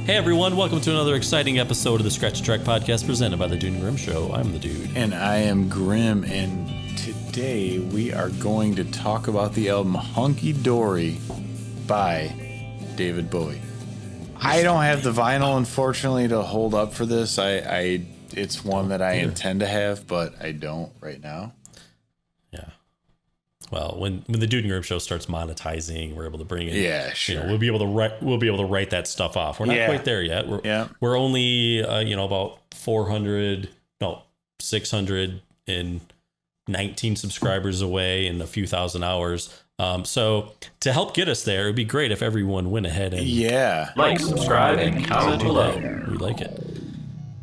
Hey everyone, welcome to another exciting episode of the Scratch Track podcast presented by the Dude and Grim Show. I'm the Dude. And I am Grim, and today we are going to talk about the album Hunky Dory by David Bowie. I don't have the vinyl, unfortunately, to hold up for this. It's one that I intend to have, but I don't right now. Yeah. Well, when the Dude and Grim Show starts monetizing, we're able to bring in. Yeah, sure. You know, we'll be able to write that stuff off. We're not quite there yet. We're only about 619 subscribers away and a few thousand hours. So to help get us there, it'd be great if everyone went ahead and like, subscribe, and comment below. We like it.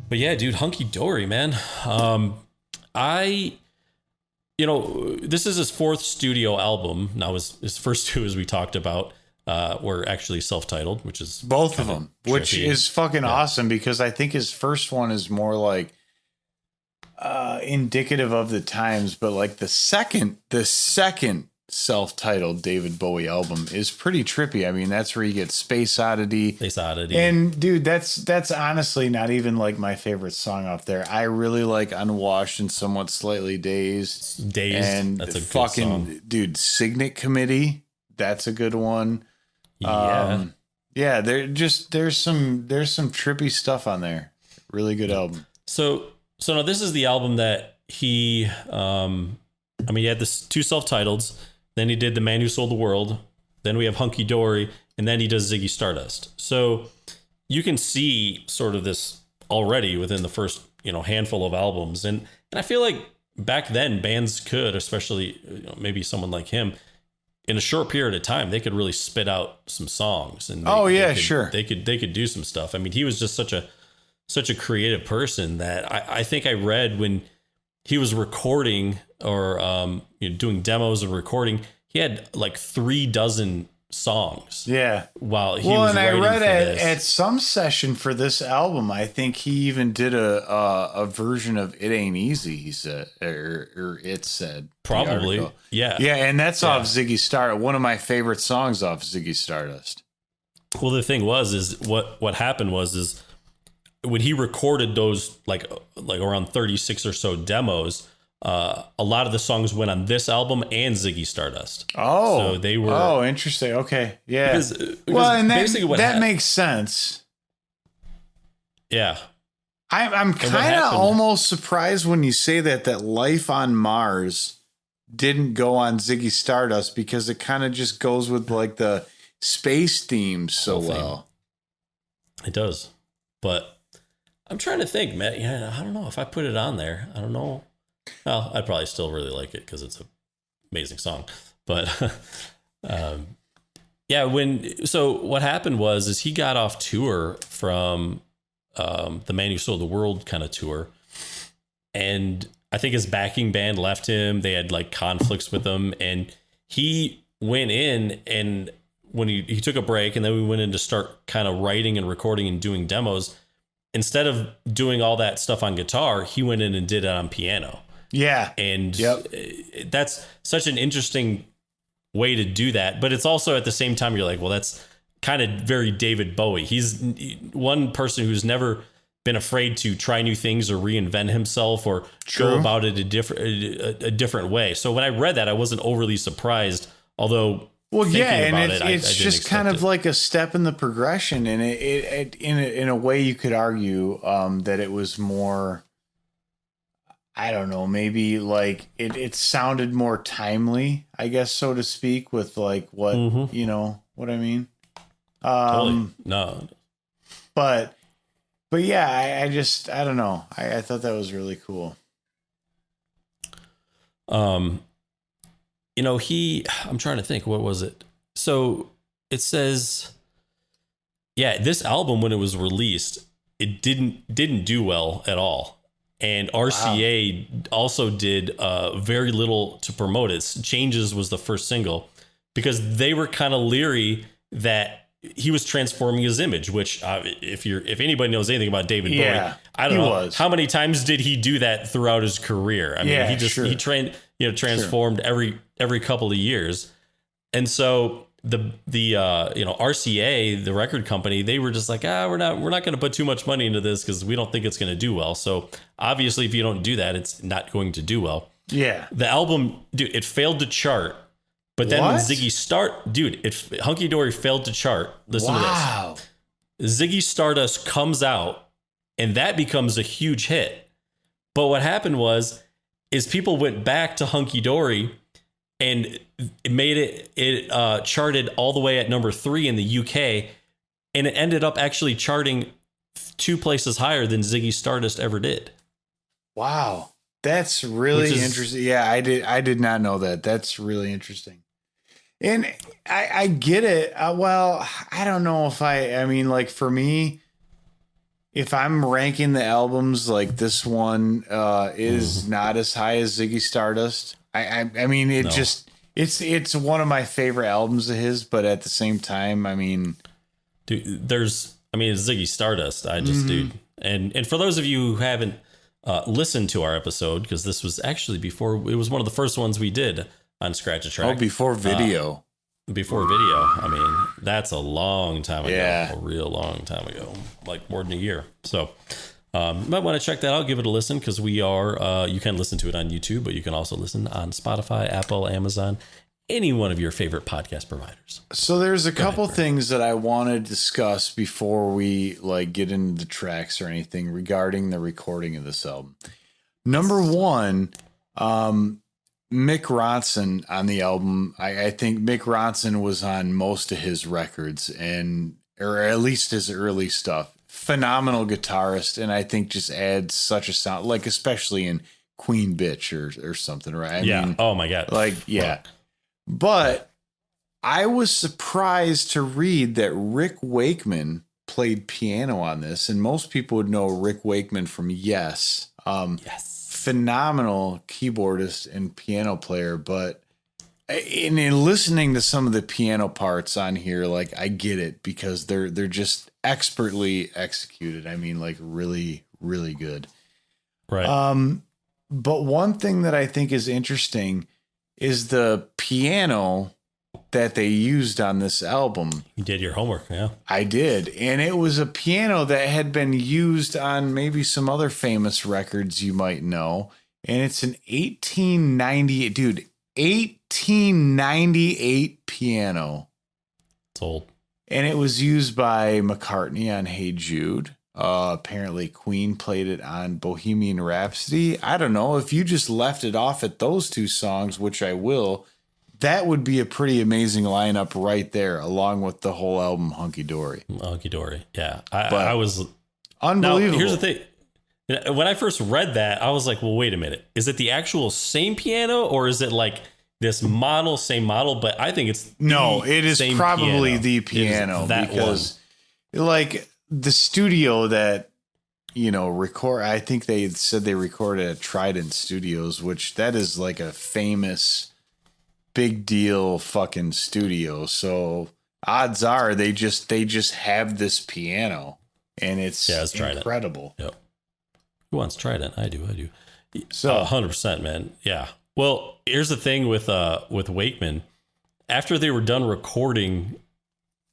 But yeah, dude, Hunky Dory, man. This is his fourth studio album. Now his first two, as we talked about, were actually self-titled, which is both of them, which is fucking awesome, because I think his first one is more like indicative of the times, but like the second self-titled David Bowie album is pretty trippy. I mean, that's where you get Space Oddity. And dude, that's honestly not even like my favorite song off there. I really like Unwashed and Somewhat Slightly Dazed. And that's a fucking good song. Dude, Signet Committee. That's a good one. Yeah. There's some trippy stuff on there. Really good album. So now this is the album that he had this two self-titles. Then he did The Man Who Sold the World. Then we have Hunky Dory. And then he does Ziggy Stardust. So you can see sort of this already within the first, handful of albums. And I feel like back then bands could, especially maybe someone like him, in a short period of time, they could really spit out some songs. And they could do some stuff. I mean, he was just such a creative person that I think I read when he was recording or doing demos and recording, he had like 36 songs. Yeah. While he was writing I read for this. at some session for this album, I think he even did a version of It Ain't Easy, he said, or it said. Probably. Yeah. Yeah, and that's off Ziggy Stardust, one of my favorite songs off Ziggy Stardust. Well, the thing is what happened was when he recorded those like around 36 or so demos, a lot of the songs went on this album and Ziggy Stardust. Oh, so they were. Oh, interesting. Okay, yeah. Because and basically that makes sense. Yeah, I'm kind of almost surprised when you say that Life on Mars didn't go on Ziggy Stardust, because it kind of just goes with like the space themes so well. It does, but I'm trying to think, Matt. Yeah, I don't know if I put it on there. I don't know. Well, I'd probably still really like it because it's an amazing song. But what happened was he got off tour from the Man Who Sold the World kind of tour, and I think his backing band left him. They had like conflicts with him, and he went in, and when he took a break, and then we went in to start kind of writing and recording and doing demos. Instead of doing all that stuff on guitar, he went in and did it on piano. Yeah. And that's such an interesting way to do that. But it's also at the same time, you're like, well, that's kind of very David Bowie. He's one person who's never been afraid to try new things or reinvent himself or go about it a different way. So when I read that, I wasn't overly surprised, although... Well, yeah, and it's just kind of like a step in the progression, and it in a way you could argue that it was more, I don't know, maybe like it sounded more timely, I guess, so to speak, with like what you know what I mean. Totally. No, but yeah, I don't know. I thought that was really cool. I'm trying to think, what was it? So it says, this album, when it was released, it didn't do well at all. And RCA also did very little to promote it. Changes was the first single, because they were kind of leery that he was transforming his image, which if anybody knows anything about David Bowie, I don't know how many times did he do that throughout his career. I mean, he transformed every couple of years. And so RCA, the record company, they were just like, we're not going to put too much money into this because we don't think it's going to do well. So obviously, if you don't do that, it's not going to do well. Yeah. The album, dude, it failed to chart. But then when Ziggy Hunky Dory failed to chart. Listen to this. Ziggy Stardust comes out, and that becomes a huge hit. But what happened is people went back to Hunky Dory, and it made it charted all the way at number 3 in the UK, and it ended up actually charting 2 places higher than Ziggy Stardust ever did. Wow. That's really interesting. Yeah, I did not know that. That's really interesting. And I get it. Well, I don't know if I mean, like, for me, if I'm ranking the albums, like, this one is not as high as Ziggy Stardust. I mean, it's one of my favorite albums of his, but at the same time, I mean, dude, it's Ziggy Stardust. Dude. And for those of you who haven't listened to our episode, because this was actually it was one of the first ones we did on Scratch a Track. Oh, before video. I mean, that's a long time ago. Yeah. A real long time ago, like more than a year. So you might want to check that out. Give it a listen, because we are, you can listen to it on YouTube, but you can also listen on Spotify, Apple, Amazon, any one of your favorite podcast providers. So there's a couple things that I want to discuss before we get into the tracks or anything regarding the recording of this album. Number one, Mick Ronson on the album. I think Mick Ronson was on most of his records, or at least his early stuff. Phenomenal guitarist, and I think just adds such a sound, like especially in Queen Bitch or something, right? I mean, oh my God. Yeah. But I was surprised to read that Rick Wakeman played piano on this, and most people would know Rick Wakeman from Yes. Yes. Phenomenal keyboardist and piano player, but in listening to some of the piano parts on here, I get it, because they're just expertly executed. I mean, really, really good. Right. But one thing that I think is interesting is the piano that they used on this album. You did your homework, yeah. I did. And it was a piano that had been used on maybe some other famous records you might know. And it's an 1898 piano. It's old. And it was used by McCartney on Hey Jude. Apparently Queen played it on Bohemian Rhapsody. I don't know. If you just left it off at those 2 songs, which I will, that would be a pretty amazing lineup right there, along with the whole album Hunky Dory. Hunky Dory, yeah. I was unbelievable. Now, here's the thing. When I first read that, I was like, well, wait a minute. Is it the actual same piano, or is it like this same model? But I think it's it is probably piano. The piano, because the studio that, I think they said they recorded at Trident Studios, which that is like a famous big deal fucking studio. So odds are they just have this piano, and it's incredible. Yep. Who wants Trident? I do. So 100%, man. Yeah. Well, here's the thing with Wakeman. After they were done recording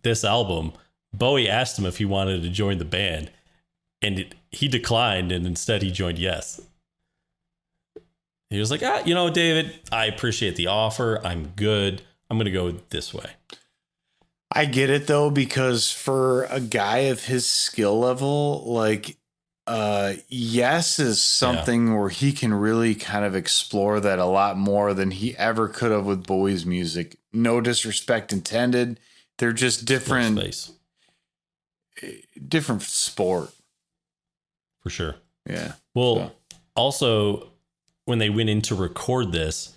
this album, Bowie asked him if he wanted to join the band, and he declined, and instead he joined Yes. He was like, David, I appreciate the offer. I'm good. I'm going to go this way. I get it, though, because for a guy of his skill level, Yes is something where he can really kind of explore that a lot more than he ever could have with Bowie's music. No disrespect intended. They're just different sport. For sure. Yeah. Well, also, when they went in to record this,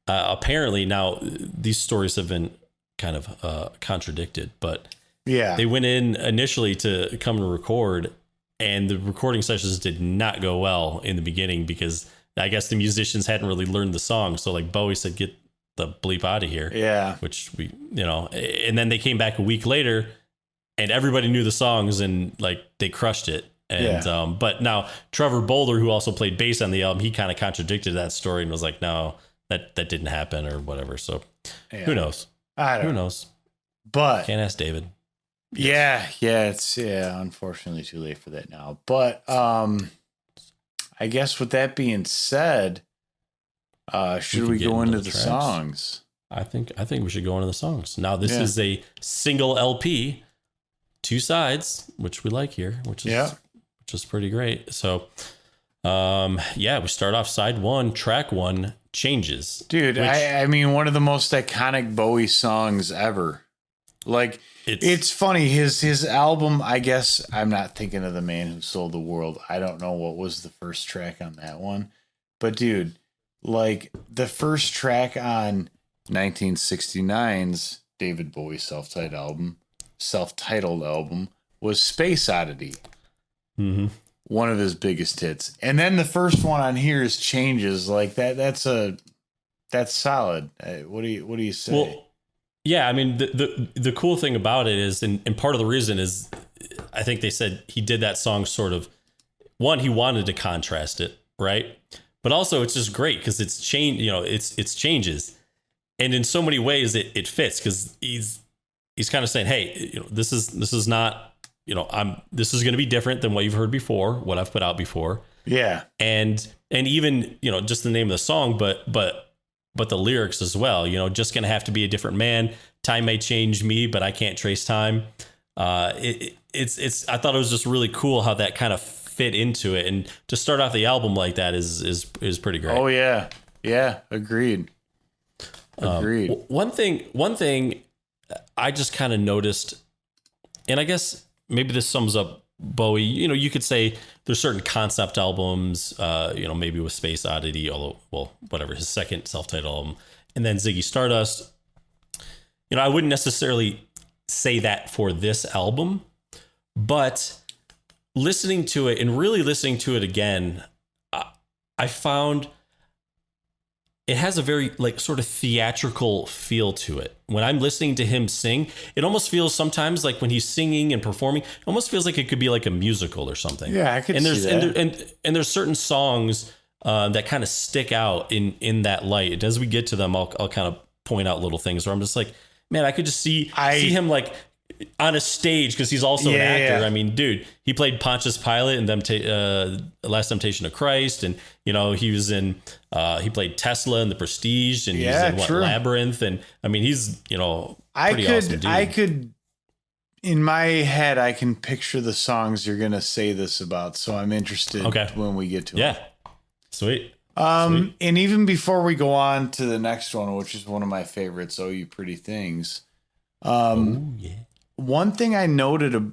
apparently now these stories have been kind of contradicted, but they went in initially to come to record, and the recording sessions did not go well in the beginning, because I guess the musicians hadn't really learned the song. So Bowie said, get the bleep out of here. Yeah. Which and then they came back a week later, and everybody knew the songs, and they crushed it. And but now Trevor Bolder, who also played bass on the album, he kind of contradicted that story and was like, no, that didn't happen or whatever. So who knows? I don't know. Who knows? But can't ask David. Yeah, it's unfortunately too late for that now. But I guess with that being said, should we go into the songs? I think we should go into the songs. Now this is a single LP, 2 sides, which we like here, which is pretty great. So we start off side 1, track 1, Changes. Dude, I mean, one of the most iconic Bowie songs ever. Like, it's funny, his album, I guess, I'm not thinking of The Man Who Sold the World. I don't know what was the first track on that one. But dude, like, the first track on 1969's David Bowie self-titled album was Space Oddity. Mm-hmm. One of his biggest hits. And then the first one on here is Changes. Like, that's solid. What do you say? Well, yeah, I mean, the cool thing about it is, and part of the reason is, I think they said he did that song sort of, one, he wanted to contrast it, right? But also it's just great because it's it's Changes. And in so many ways it fits because he's kind of saying, hey, this is not, this is going to be different than what you've heard before, what I've put out before. Yeah. And even, just the name of the song, but the lyrics as well, just going to have to be a different man. Time may change me, but I can't trace time. I thought it was just really cool how that kind of fit into it. And to start off the album like that is pretty great. Oh yeah. Yeah. Agreed. One thing I just kind of noticed, and I guess maybe this sums up Bowie, you could say there's certain concept albums, maybe with Space Oddity, although, well, whatever, his second self-titled album, and then Ziggy Stardust. I wouldn't necessarily say that for this album, but listening to it and really listening to it again, I found it has a very sort of theatrical feel to it. When I'm listening to him sing, it almost feels sometimes like when he's singing and performing, it almost feels like it could be like a musical or something. Yeah, I could see that. And there's certain songs that kind of stick out in that light. And as we get to them, I'll kind of point out little things where I'm just like, man, I could just see him on a stage because he's also an actor. Yeah. I mean, dude, he played Pontius Pilate in Last Temptation of Christ, and he was in he played Tesla in The Prestige, and he's in Labyrinth, and I mean he's pretty awesome dude. I could in my head I can picture the songs you're gonna say this about, so I'm interested when we get to it. Yeah, sweet. And even before we go on to the next one, which is one of my favorites, "Oh You Pretty Things." One thing I noticed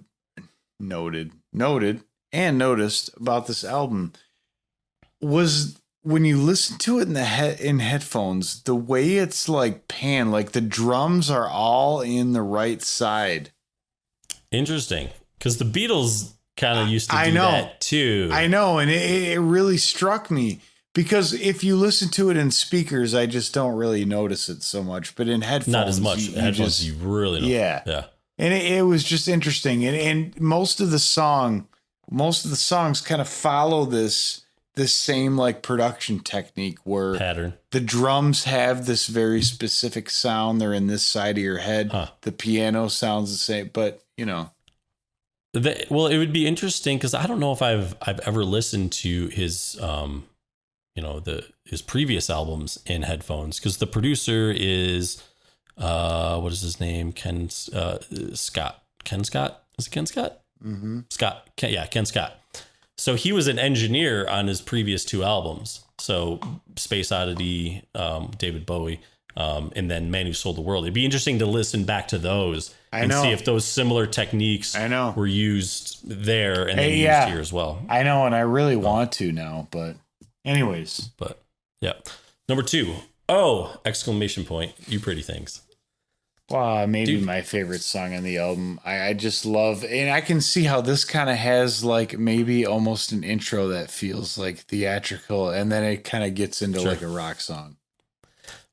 about this album was when you listen to it in headphones, the way it's panned, the drums are all in the right side. Interesting, because the Beatles kind of used to do that too. I know, and it really struck me. Because if you listen to it in speakers, I just don't really notice it so much. But in headphones, not as much. Headphones, you really don't. Yeah. And it was just interesting. And most of the songs kind of follow this same production technique where pattern. The drums have this very specific sound. They're in this side of your head. Huh. The piano sounds the same, but well, it would be interesting because I don't know if I've ever listened to his his previous albums in headphones, because the producer is what is his name? Ken Scott. Is it Ken Scott? Mm-hmm. Ken Scott. So he was an engineer on his previous 2 albums. So Space Oddity, David Bowie, and then Man Who Sold the World. It'd be interesting to listen back to those and see if those similar techniques were used there and then used here as well. I know, and I really want to now, but anyways. But yeah. Number 2. Exclamation point. You Pretty Things. Wow, maybe my favorite song on the album. I just love, and I can see how this kind of has maybe almost an intro that feels theatrical, and then it kind of gets into a rock song.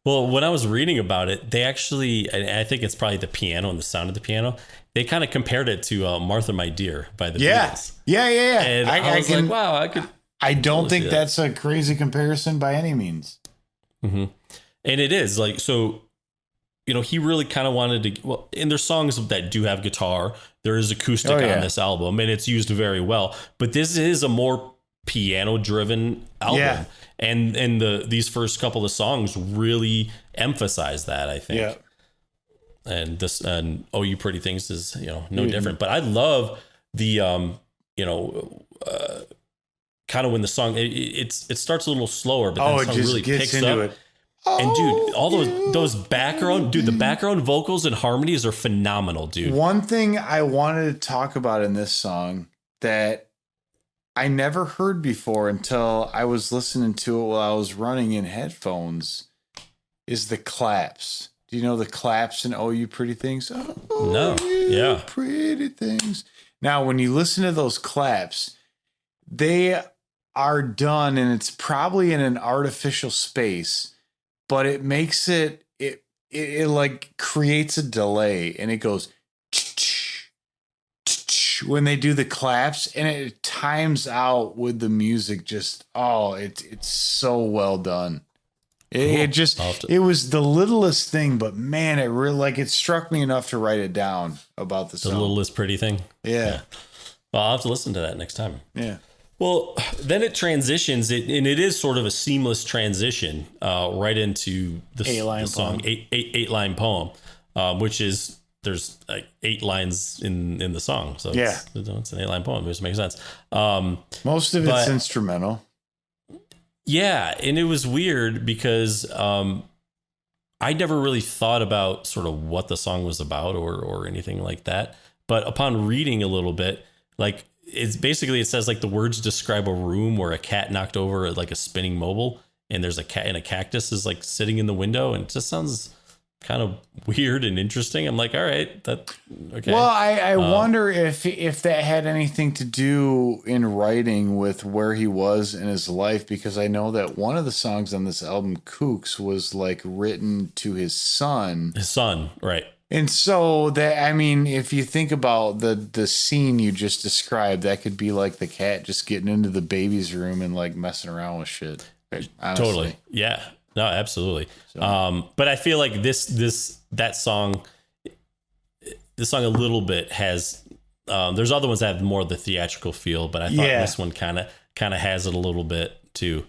Well, when I was reading about it, they actually, and I think it's probably the piano and the sound of the piano, they kind of compared it to Martha My Dear by the Beatles. Yeah. And I was like, wow, I could. I don't think that's a crazy comparison by any means. Mm-hmm. And it is so he really kind of wanted to, well, and there's songs that do have guitar. There is acoustic on this album, and it's used very well. But this is a more piano-driven album. Yeah. And these first couple of songs really emphasize that, I think. Yeah. And Oh You Pretty Things is, no different. But I love the, kind of when the song, it starts a little slower, but then the song really picks up. It. And dude, all those background, the background vocals and harmonies are phenomenal, dude. One thing I wanted to talk about in this song that I never heard before until I was listening to it while I was running in headphones is the claps. Do you know the claps in Oh You Pretty Things? Oh, no. Yeah. Pretty Things. Now, when you listen to those claps, they are done, and it's probably in an artificial space, but it makes it like creates a delay, and it goes when they do the claps, and it times out with the music. Just it's so well done. It was the littlest thing, but man, it really it struck me enough to write it down about the song. The littlest pretty thing. Yeah. Well, I'll have to listen to that next time. Yeah. Well, then it transitions, and it is sort of a seamless transition right into the song, eight-line poem, which is, there's like 8 lines in the song. So it's an 8-line poem, which makes sense. Most of it's instrumental. Yeah, and it was weird because I never really thought about sort of what the song was about or anything like that. But upon reading a little bit, like, it's basically, it says like the words describe a room where a cat knocked over like a spinning mobile, and there's a cat, and a cactus is like sitting in the window, and it just sounds kind of weird and interesting. I'm like, all right, that okay. Well, I wonder if that had anything to do in writing with where he was in his life, because I know that one of the songs on this album, Kooks, was like written to his son. His son, right. And so that, I mean, if you think about the scene you just described, that could be like the cat just getting into the baby's room and like messing around with shit. Honestly. Totally. Yeah. No, absolutely. So. But I feel like that song a little bit has, there's other ones that have more of the theatrical feel, but I thought this one kind of has it a little bit too.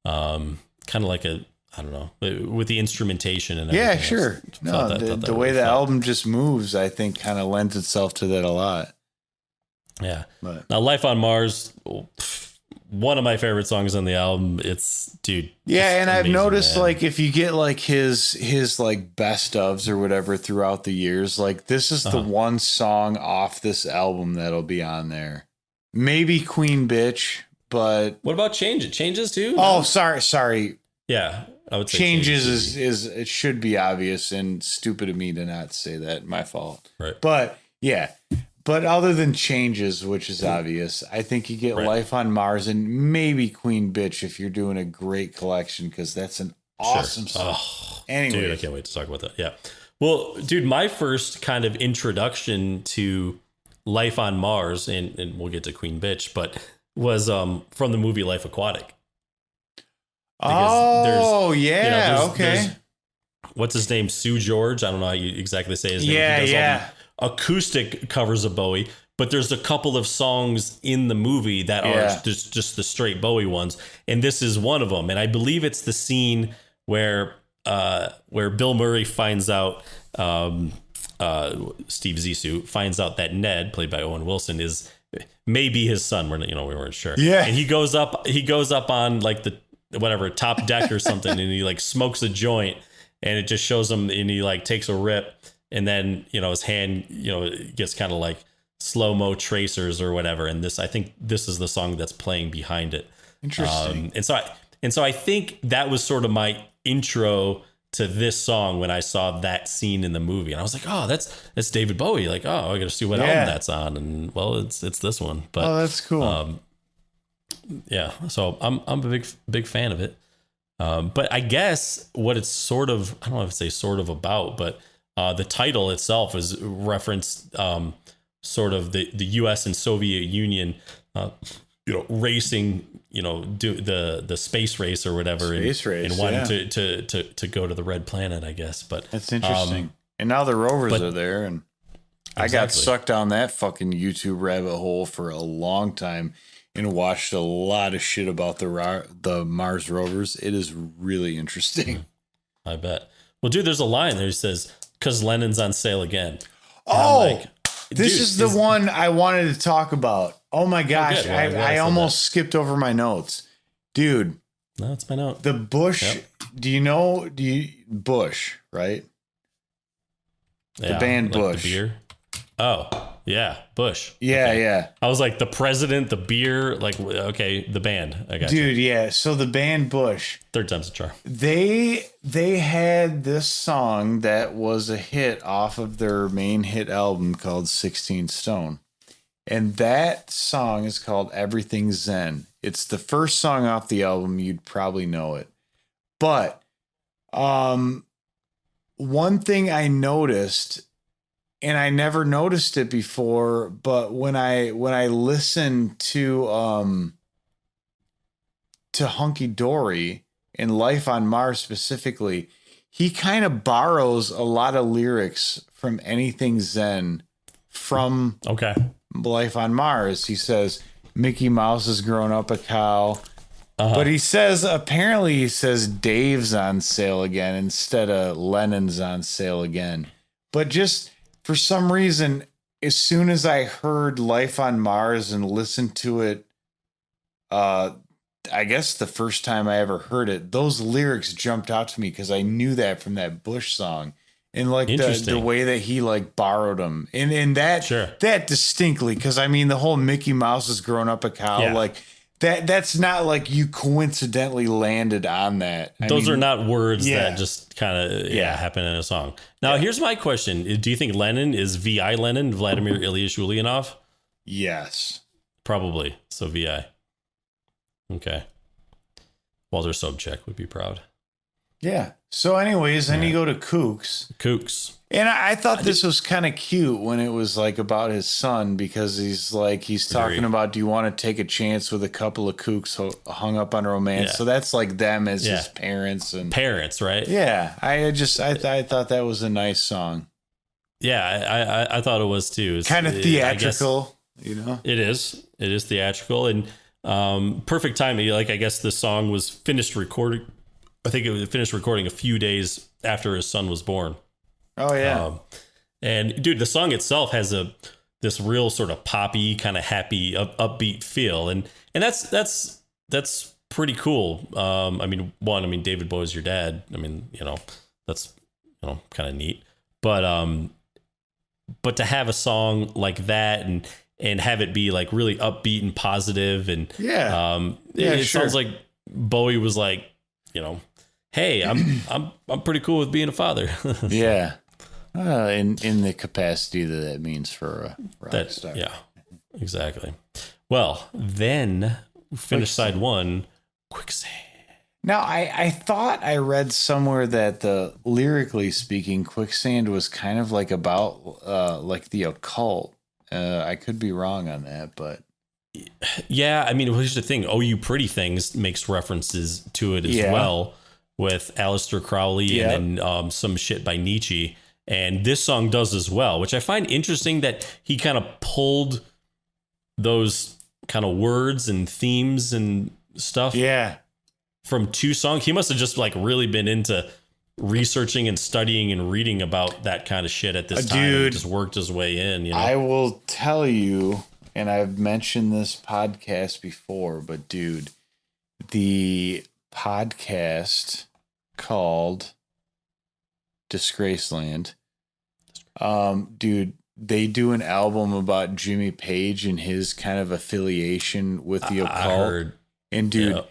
Kind of like I don't know, with the instrumentation and everything. Yeah, sure. The way the album just moves, I think, kind of lends itself to that a lot. Yeah. But. Now, Life on Mars, one of my favorite songs on the album. It's, dude. Yeah, and I've noticed, man, like, if you get like his like best ofs or whatever throughout the years, like this is the one song off this album that'll be on there. Maybe Queen Bitch, but what about Change It? Changes too? Oh, no? Sorry. Yeah. I would say Changes is it should be obvious, and stupid of me to not say that. My fault. Right. But yeah. But other than Changes, which is obvious, I think you get Life on Mars and maybe Queen Bitch if you're doing a great collection, because that's an awesome song. Anyway, dude, I can't wait to talk about that. Yeah. Well, dude, my first kind of introduction to Life on Mars, and we'll get to Queen Bitch, but was from the movie Life Aquatic. Because okay. What's his name? Sue George. I don't know how you exactly say his name. Yeah. Acoustic covers of Bowie, but there's a couple of songs in the movie that are just the straight Bowie ones, and this is one of them. And I believe it's the scene where Bill Murray finds out, Steve Zissou finds out that Ned, played by Owen Wilson, is maybe his son. We weren't sure. Yeah, and he goes up on like the top deck or something, and he like smokes a joint, and it just shows him, and he like takes a rip, and then his hand gets kind of like slow-mo tracers or whatever, and I think this is the song that's playing behind it. Interesting. And so I think that was sort of my intro to this song when I saw that scene in the movie, and I was like, oh, that's David Bowie. Like, oh, I got to see what album that's on, and well, it's this one. But that's cool. Yeah, so I'm a big fan of it. But I guess what it's sort of, I don't know if it's sort of about, but the title itself is referenced sort of the U.S. and Soviet Union racing, do the space race or whatever, and wanting to go to the red planet, I guess. But that's interesting. And now the rovers are there, and I got sucked down that fucking YouTube rabbit hole for a long time and watched a lot of shit about the Mars rovers. It is really interesting. I bet. Well, dude, there's a line there that says, "'Cause Lennon's on sale again." And this is the one I wanted to talk about. Oh my gosh, I almost skipped over my notes. Dude. No, it's my note. The Bush, Bush, right? The band Bush. The beer. Oh, yeah, Bush. Yeah, okay. yeah. I was like, the president, the beer, okay, the band. I got you. Dude, yeah. So the band Bush. Third time's a charm. They had this song that was a hit off of their main hit album called 16 Stone. And that song is called Everything Zen. It's the first song off the album. You'd probably know it. But one thing I noticed, and I never noticed it before, but when I listened to Hunky Dory and Life on Mars specifically, he kind of borrows a lot of lyrics from Anything Zen from Life on Mars. He says Mickey Mouse has grown up a cow. But apparently he says Dave's on sale again instead of Lennon's on sale again. But just for some reason, as soon as I heard Life on Mars and listened to it, I guess the first time I ever heard it, those lyrics jumped out to me because I knew that from that Bush song. And like the way that he like borrowed them and that distinctly, because I mean the whole Mickey Mouse has grown up a cow, like that's not like you coincidentally landed on that. Those are not words that just kind of happen in a song. Now here's my question: do you think Lennon is V.I. Lenin, Vladimir Ilyich Ulyanov? Yes, probably. So V.I. Okay. Walter Sobchak would be proud. Yeah. So anyways, then you go to Kooks. And I thought this was kind of cute when it was like about his son, because he's talking about, do you want to take a chance with a couple of kooks hung up on romance? Yeah. So that's like them as his parents right? Yeah. I thought that was a nice song. Yeah. I thought it was too. It's kind of theatrical, It is theatrical and perfect timing. Like, I guess the song was finished recording. I think it was finished recording a few days after his son was born. Oh yeah. And dude, the song itself has this real sort of poppy, kind of happy, upbeat feel, and that's pretty cool. I mean, David Bowie's your dad. I mean, that's kind of neat. But to have a song like that and have it be like really upbeat and positive, and it sounds like Bowie was like, hey, I'm pretty cool with being a father. Yeah. In the capacity that means for a rock star. Yeah, exactly. Well, then finish side one, Quicksand. Now, I thought I read somewhere that lyrically speaking, Quicksand was kind of like about like the occult. I could be wrong on that, but. Yeah, I mean, here's the thing. Oh, You Pretty Things makes references to it as well, with Aleister Crowley and then some shit by Nietzsche. And this song does as well, which I find interesting that he kind of pulled those kind of words and themes and stuff from two songs. He must have just like really been into researching and studying and reading about that kind of shit at this time. Dude, just worked his way in. I will tell you, and I've mentioned this podcast before, but dude, the podcast called Disgraceland, dude, they do an album about Jimmy Page and his kind of affiliation with the occult. And dude,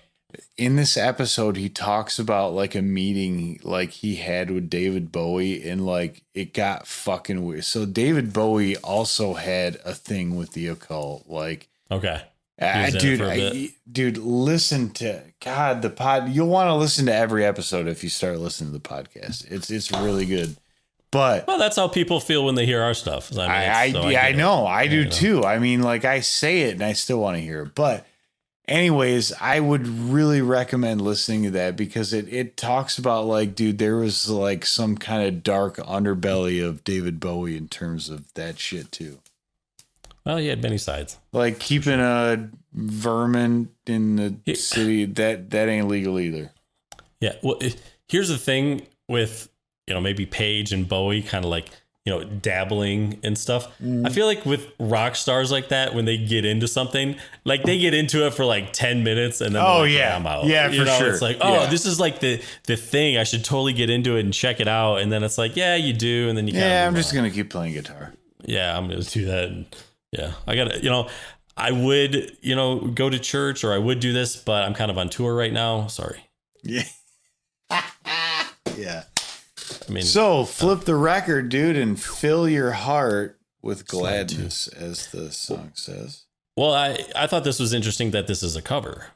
in this episode, he talks about like a meeting like he had with David Bowie, and like it got fucking weird. So David Bowie also had a thing with the occult. Like, dude, listen to the pod. You'll want to listen to every episode if you start listening to the podcast. It's really good. But that's how people feel when they hear our stuff. I know. I do too. I mean, like I say it and I still want to hear it. But anyways, I would really recommend listening to that because it talks about like, dude, there was like some kind of dark underbelly of David Bowie in terms of that shit too. Well, he had many sides. Like keeping a vermin in the city, that ain't legal either. Yeah. Well, here's the thing with, maybe Page and Bowie kind of like, dabbling and stuff. I feel like with rock stars like that, when they get into something, like they get into it for like 10 minutes and then I'm out. Yeah, for sure. It's like, this is like the thing. I should totally get into it and check it out. And then it's like, yeah, you do. And then you I'm just going to keep playing guitar. Yeah, I'm going to do that. And I got to, I would, go to church or I would do this, but I'm kind of on tour right now. Sorry. Yeah. Yeah. I mean, so flip the record, dude, and fill your heart with gladness, as the song says. Well, I thought this was interesting that this is a cover.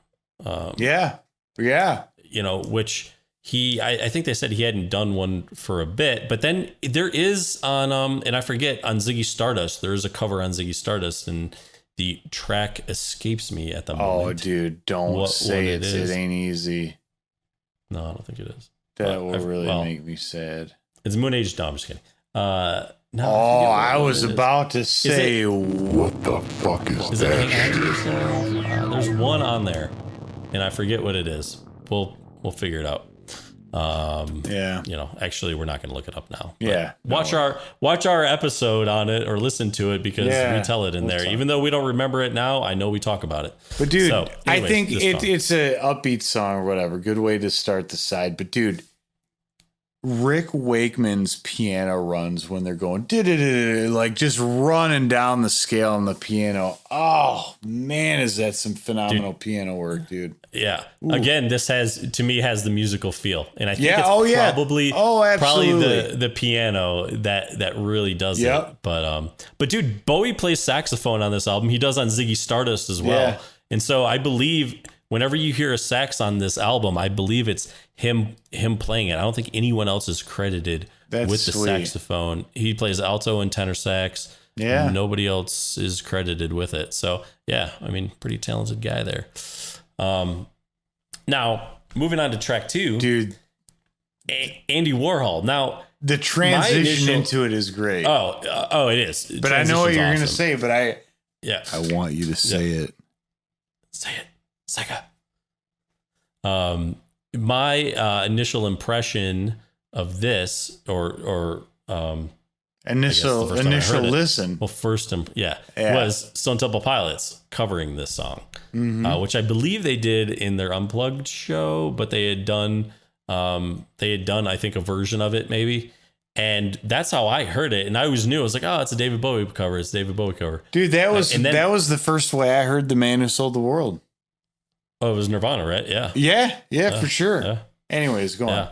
Yeah. Which I think they said he hadn't done one for a bit, but then there is on, and I forget, on Ziggy Stardust, there is a cover on Ziggy Stardust, and the track escapes me at the moment. Oh, dude, don't say it ain't easy. No, I don't think it is. That will really make me sad. It's Moon Age. No, I'm just kidding. No. I was about to say, what the fuck is that? There's one on there, and I forget what it is. We'll figure it out. Actually, we're not going to look it up now. Yeah. Watch our episode on it or listen to it because we tell it in there. Even though we don't remember it now, I know we talk about it. But dude, I think it's a upbeat song or whatever. Good way to start the side. But dude, Rick Wakeman's piano runs when they're going like just running down the scale on the piano. Oh man, is that some phenomenal piano work, dude? Yeah. Ooh. Again, this has the musical feel, and I think it's probably the piano that really does it. But dude, Bowie plays saxophone on this album. He does on Ziggy Stardust as well, and so I believe whenever you hear a sax on this album, I believe it's him playing it. I don't think anyone else is credited with the saxophone. He plays alto and tenor sax. Yeah. Nobody else is credited with it. So yeah, I mean, pretty talented guy there. Now moving on to track 2, dude, Andy Warhol. Now the transition into it is great. Oh, it is. But I know what you're going to say, but I want you to say it. Say it. Sega. My initial impression of this, initial listen. Well, was Stone Temple Pilots covering this song, which I believe they did in their Unplugged show, but they had done, I think, a version of it maybe. And that's how I heard it. And I always knew, I was like, oh, it's a David Bowie cover. It's a David Bowie cover. Dude, that was the first way I heard The Man Who Sold the World. Oh, it was Nirvana, right? Yeah. Yeah, for sure. Yeah. Anyways, go on.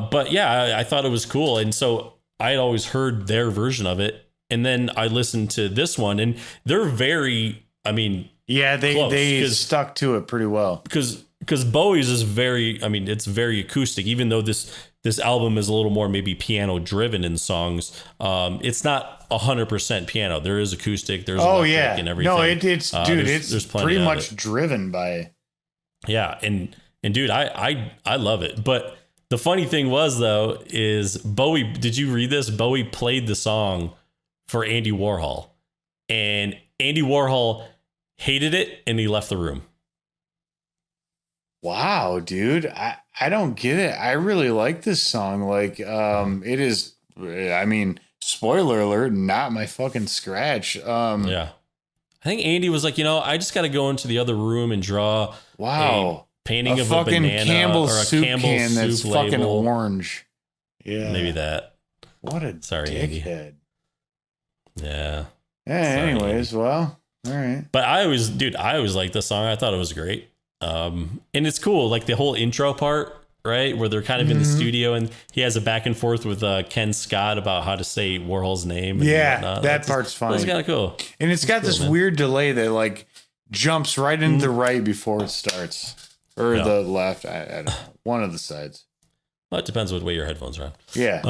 But yeah, I thought it was cool. And so I had always heard their version of it. And then I listened to this one, and they're very, they stuck to it pretty well. Because Bowie's is it's very acoustic, even though this album is a little more maybe piano driven in songs. It's not 100% piano. There is acoustic. There's electric and everything. No, it's there's pretty much driven by. Yeah, and dude, I love it. But the funny thing was though is Bowie. Did you read this? Bowie played the song for Andy Warhol, and Andy Warhol hated it, and he left the room. Wow, dude. I don't get it. I really like this song. Like, it is, spoiler alert, not my fucking scratch. Yeah. I think Andy was like, I just got to go into the other room and draw a painting of a banana Campbell's or a soup Campbell's can soup that's label. fucking orange. Yeah. Maybe that. What a dickhead. Andy. Yeah. Anyways, Andy. Well, all right. But I always liked the song. I thought it was great. And it's cool, like the whole intro part, right, where they're kind of in the studio, and he has a back and forth with Ken Scott about how to say Warhol's name. And that part's fine. It's kind of cool. And it's got this weird delay that like jumps right into the right before it starts, or the left. I don't know, one of the sides. Well, it depends what way your headphones are on. Yeah.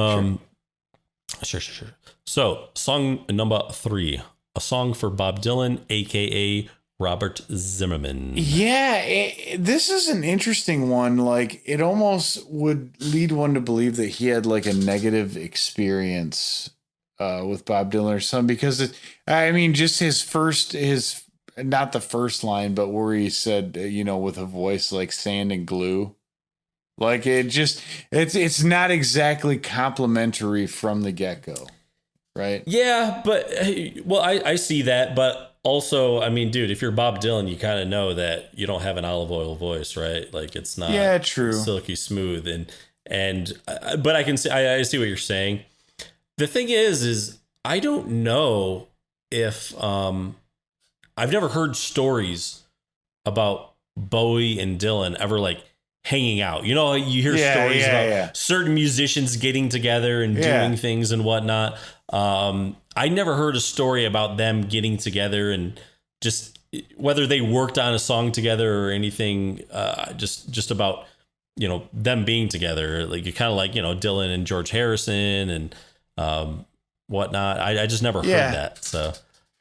Sure. So, song number 3, a song for Bob Dylan, aka Robert Zimmerman. Yeah, this is an interesting one. Like, it almost would lead one to believe that he had like a negative experience with Bob Dylan or something, because just his not the first line, but where he said, with a voice like sand and glue. Like, it's not exactly complimentary from the get-go, right? Yeah, but I see that, but also, dude, if you're Bob Dylan, you kind of know that you don't have an olive oil voice, right? Like, it's not true, silky smooth, but I can see, I see what you're saying. The thing is I don't know if I've never heard stories about Bowie and Dylan ever like hanging out. You hear stories about certain musicians getting together and doing things and whatnot. I never heard a story about them getting together and just whether they worked on a song together or anything, just about, them being together. Like, you kind of like, Dylan and George Harrison and whatnot. I just never heard that. So,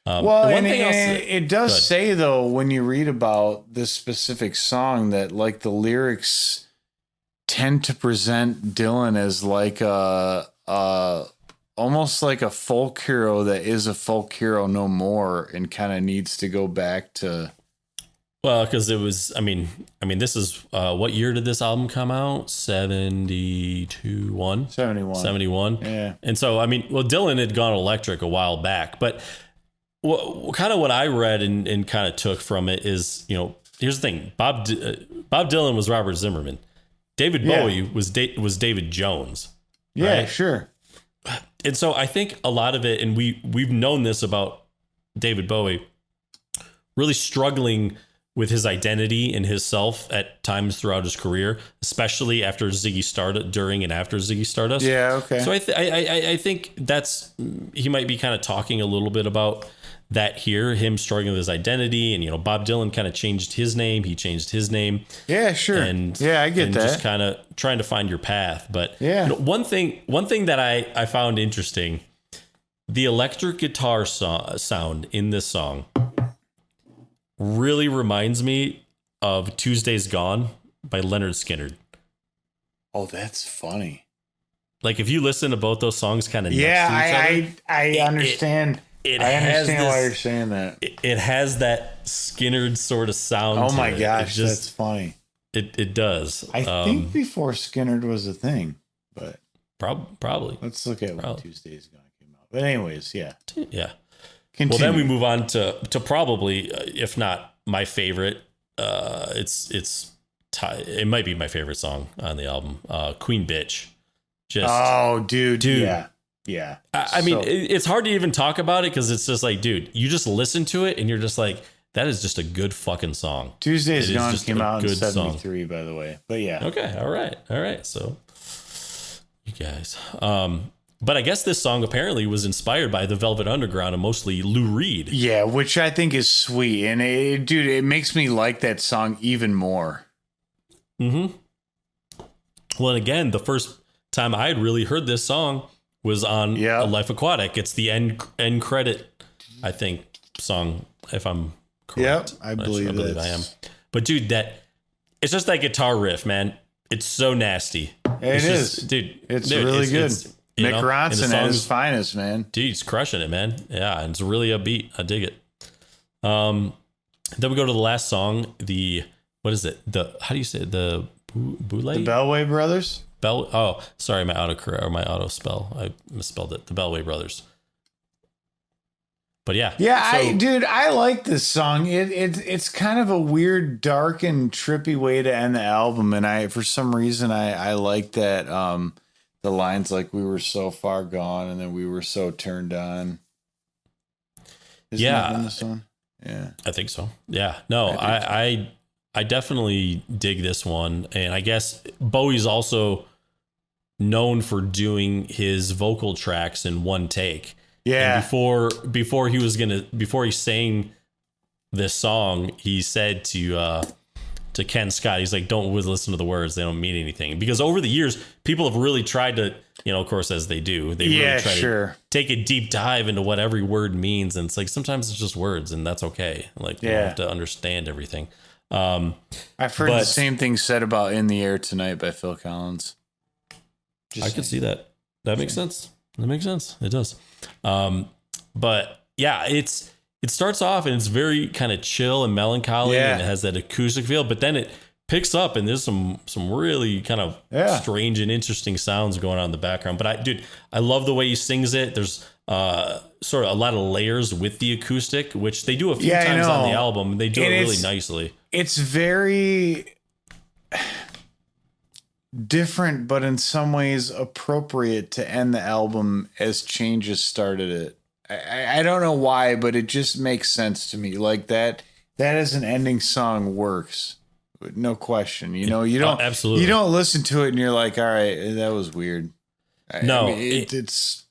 it does say, though, when you read about this specific song, that like the lyrics tend to present Dylan as like almost like a folk hero that is a folk hero no more, and kind of needs to go back to. Well, because it was, this is, what year did this album come out? 71. Yeah. And so, Dylan had gone electric a while back, but what I read and kind of took from it is, here's the thing. Bob Dylan was Robert Zimmerman. David Bowie was David Jones. Yeah, right? Sure. And so I think a lot of it, and we've known this about David Bowie, really struggling with his identity and his self at times throughout his career, especially after Ziggy Stardust, during and after Ziggy Stardust. Yeah, okay. So I think he might be kind of talking a little bit about that here, him struggling with his identity, and Bob Dylan kind of changed his name. He changed his name. Yeah, sure. And I get that. Just kind of trying to find your path. But one thing that I found interesting, the electric guitar sound in this song really reminds me of Tuesday's Gone by Leonard Skinner. Oh, that's funny. Like, if you listen to both those songs kind of next to each other, I understand. I understand why you're saying that. It has that Skinner sort of sound. Oh my gosh, that's funny. It does. I think before Skinner was a thing, but probably. Let's look at when Tuesday's Gone came out. But anyways, yeah. Continue. Well, then we move on to probably, if not my favorite, it might be my favorite song on the album, Queen Bitch. Dude. Yeah. It's hard to even talk about it because it's just like, dude, you just listen to it and you're just like, that is just a good fucking song. Tuesday's Gone came out in 73, by the way. But yeah. Okay. All right. So you guys, but I guess this song apparently was inspired by the Velvet Underground and mostly Lou Reed. Yeah, which I think is sweet. And it makes me like that song even more. Mm-hmm. Well, and again, the first time I had really heard this song was on A Life Aquatic. It's the end credit, I think, song, if I'm correct. Yeah, I believe I am. But dude, it's just that guitar riff, man. It's so nasty. It is. Dude. It's really good. Mick Ronson at his finest, man. Dude, he's crushing it, man. Yeah, and it's really upbeat. I dig it. Then we go to the last song. What is it? How do you say it? The Bewlay? The Bewlay Brothers? Sorry, my auto spell. I misspelled it. The Bewlay Brothers. But yeah. Yeah, I like this song. It's kind of a weird, dark and trippy way to end the album, and for some reason I like that the lines like we were so far gone and then we were so turned on. Isn't that in this one? Yeah. I think so. Yeah. No, I definitely dig this one, and I guess Bowie's also known for doing his vocal tracks in one take. Yeah. And before he sang this song, he said to Ken Scott. He's like, don't listen to the words; they don't mean anything. Because over the years, people have really tried to, of course, as they do, they really try to take a deep dive into what every word means. And it's like sometimes it's just words, and that's okay. Like you don't have to understand everything. I've heard the same thing said about "In the Air Tonight" by Phil Collins. I could see that. That makes sense. That makes sense. It does. But yeah, it starts off and it's very kind of chill and melancholy, and it has that acoustic feel, but then it picks up and there's some really kind of strange and interesting sounds going on in the background. But I love the way he sings it. There's sort of a lot of layers with the acoustic, which they do a few times on the album. They do it really nicely. It's very different, but in some ways appropriate to end the album as Changes started it. I don't know why, but it just makes sense to me. Like that as an ending song works. No question. You don't absolutely. You don't listen to it and you're like, all right, that was weird. It's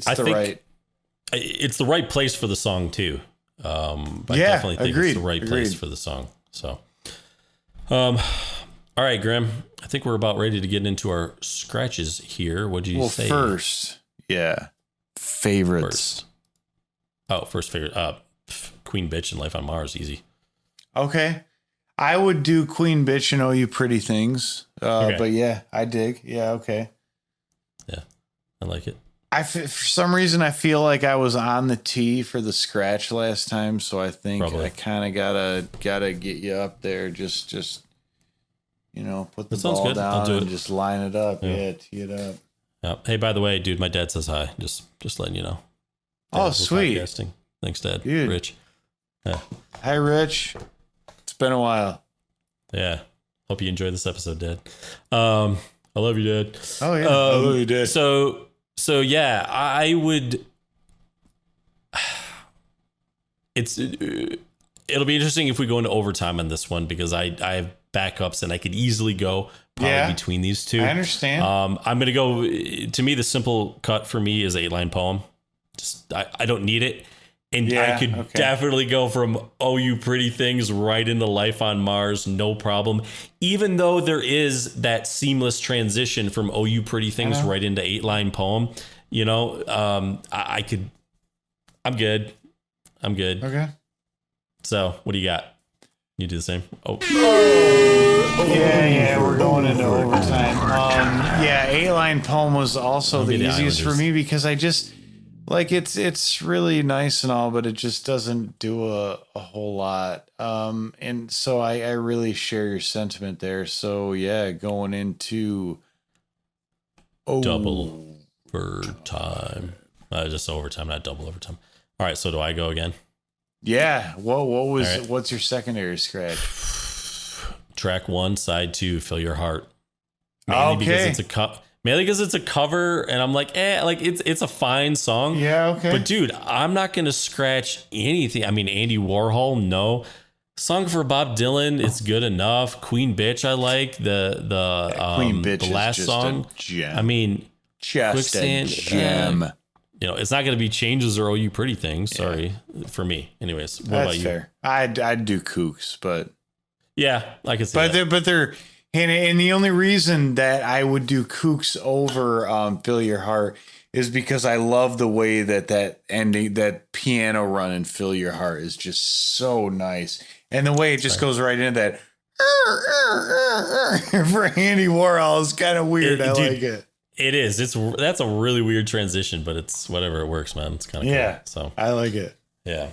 the right place for the song too. I definitely think it's the right place for the song. So, all right, Grim, I think we're about ready to get into our scratches here. What did you say? First, favorites. First favorite. Queen Bitch and Life on Mars, easy. Okay. I would do Queen Bitch and Oh You Pretty Things. But yeah, I dig. Yeah, okay. Yeah, I like it. For some reason, I feel like I was on the tee for the scratch last time, so I think I kind of gotta get you up there. Just put the ball down and just line it up. Yeah, tee it up. Yeah. Hey, by the way, dude, my dad says hi. Just letting you know. Oh, sweet. Podcasting. Thanks, Dad. Dude. Rich. Yeah. Hi, Rich. It's been a while. Yeah. Hope you enjoyed this episode, Dad. I love you, Dad. Oh yeah, I love you, Dad. So yeah, I would. It'll be interesting if we go into overtime on this one because I have backups and I could easily go between these two. I understand. I'm gonna go. To me, the simple cut for me is 8-line poem. Just I don't need it. And I could definitely go from Oh You Pretty Things right into Life on Mars, no problem. Even though there is that seamless transition from Oh You Pretty Things right into 8-line poem, I could. I'm good. Okay. So what do you got? You do the same. Oh. Yeah, we're going into overtime. 8-line poem was also the easiest for me because I just. Like it's really nice and all, but it just doesn't do a whole lot. And so I really share your sentiment there. So yeah, going into double overtime. Just overtime, not double overtime. All right, so do I go again? Yeah. What's your secondary scratch? Track 1, side 2, Fill Your Heart. Mainly because it's a cut. Mainly because it's a cover, and I'm like, it's a fine song. Yeah, okay. But dude, I'm not gonna scratch anything. I mean, Andy Warhol, no. Song for Bob Dylan, it's good enough. Queen Bitch, I like Queen Bitch the last is just song. A gem. I mean, just Quicksand, a gem. It's not gonna be Changes or Oh You Pretty Things. Sorry for me. Anyways, what about you? Fair. I'd do Kooks, but yeah, I could see that. But they're. And the only reason that I would do Kooks over Fill Your Heart is because I love the way that ending, that piano run in Fill Your Heart is just so nice. And the way it just goes right into that for Andy Warhol is kind of weird. I like it. It is. That's a really weird transition, but it's whatever. It works, man. It's kind of cool. So I like it. Yeah.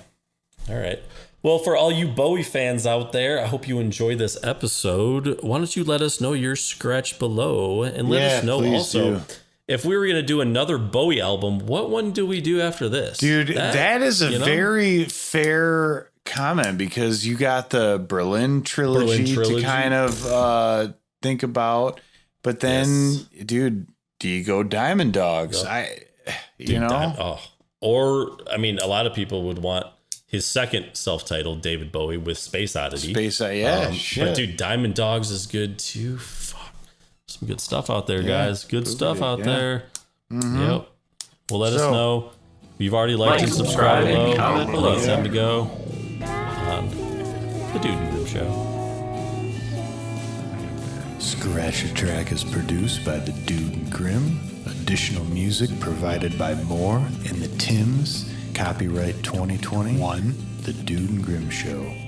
All right. Well, for all you Bowie fans out there, I hope you enjoyed this episode. Why don't you let us know your scratch below and let us know also if we were going to do another Bowie album, what one do we do after this? Dude, that is a very fair comment because you got the Berlin trilogy to kind of think about. But then, dude, do you go Diamond Dogs? Yep. Or, I mean, a lot of people would want his second self-titled David Bowie with Space Oddity. But dude, Diamond Dogs is good too. Fuck. Some good stuff out there, guys. Good stuff out there. Mm-hmm. Yep. Well, let us know. You've already liked and subscribed below. It's time to go on the Dude and Group Show. Scratch a Track is produced by the Dude and Grim. Additional music provided by Moore and the Tims. Copyright 2021, The Dude and Grim Show.